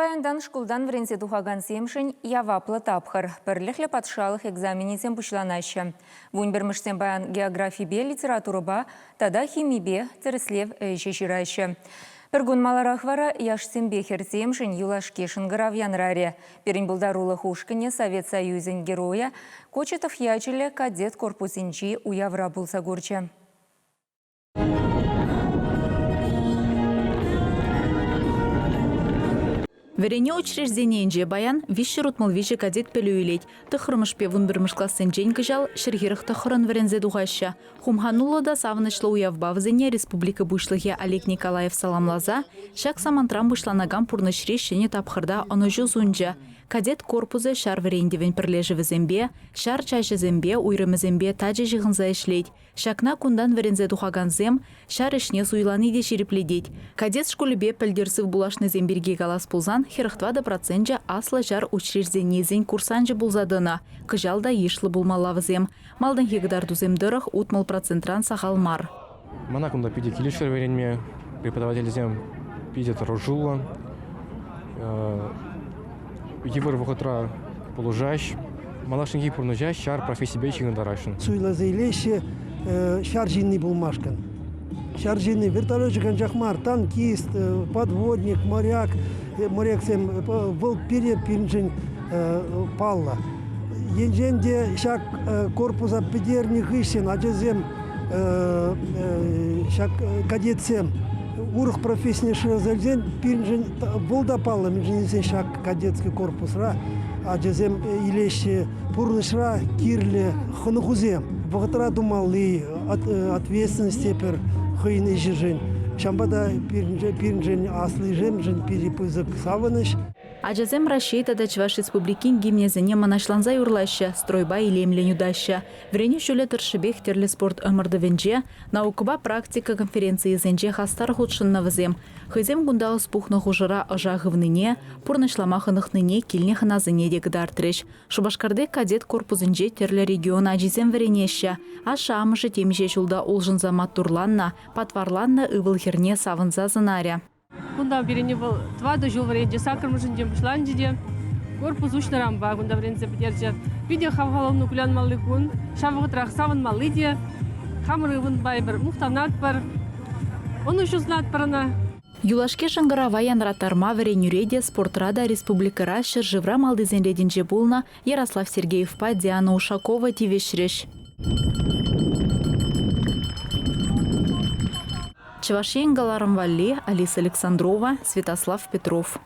Паяндан шкулдан вренсе тухаган семшін яваплы тапхыр. Бірліхлі патшалық экзаменесен пұшланашы. Вунберміштен баян географибе литературыба, тада химибе тіріслев шешірайшы. Біргін маларахвара яшсен бехер семшін юлашкешін гыравян раре. Перін бұлдарулы хушкіне Совет Союзен героя Кочетов ячілі кадет корпусинчи уявра бұлса көрчі. Верене учреждениенже баян вишер утмалвичи кадет пелюилет. Тахрымышпе вунбермыш классен джень кыжал шергирых тахрын верензе дугаща. Хумханула да савнычлы уявбавзене республика бушлыхе Олег Николаев саламлаза, шак самантрам бушланагам пурнышрешене тапхырда оножу зунжа. Кадет корпузы шар верендевен пірлежі зембе, шар чайшы зембе, уйрымы зембе тажы жығынза ішлейд. Шакна кундан верензе духаган зем, шар ішне суйланы де шерепледет. Кадет школебе пілдерсів булашны земберге галас пулзан, херықтвада процентжа аслы жар учреждениезен курсанжы булзадына. Кыжалда ешлы булмалавы зем. Малдың хегдарду земдырых утмал процентран сахалмар. Мана кунда пиде килишер веренме, преподаватель зем пиде рожула. Евр вохотра полужащ, малашын гипурны жащ, шар профессии бейчигін дарашын. Суйлазы илеші шар жинный булмашкан. Шар жинный вертолетчикан жахмар, танкист, подводник, моряк, моряксем был перепинжин палла. Енженде шак корпуса педерник ищен, а жезем шак кадетсем. Урых профессиональный шразельзен пирнжен болда палла межнезен шак кадетский корпусра, а жезем илеши пурнышра кирле ханухузем. Вогатра думали ответственность тепер хыйн ижежен. Шамбада пирнжен аслы жемжен перепызык савыныш. Аджазем Рашейта Чуваш республикин гимнезене манашланза юрлаща, стройба и лемлен удаща. Врене шуле торшебех терле спорт ымырдывенже, наукыба практика конференции зенже хастар худшынна візем. Хызем гунда успухна хужыра ожағывныне, пурнышламахынықныне килнехына зене дегдар треш. Шубашкарды кадет корпусынже терле региона аджизем вренеща. Аша амышы темеше шулда улжынза маттурланна, патварланна ывылхерне савынза зынаря. Кунда бирене был два до жил варенье сакр мужинде бушланде корпус ушнарам ба кунда варенье подержат видео хавгаловну кулян малыкун шавгытрах савын малыде хамры вон байбер мухтанат бар он еще знат парана. Юлашке шангара ваян ратарма веренюреде спортрада республикара шыржывра малдызен рединже булна Ярослав Сергеев па Диана Ушакова тивешреш. Чувашен Галарам Валли, Алиса Александрова, Святослав Петров.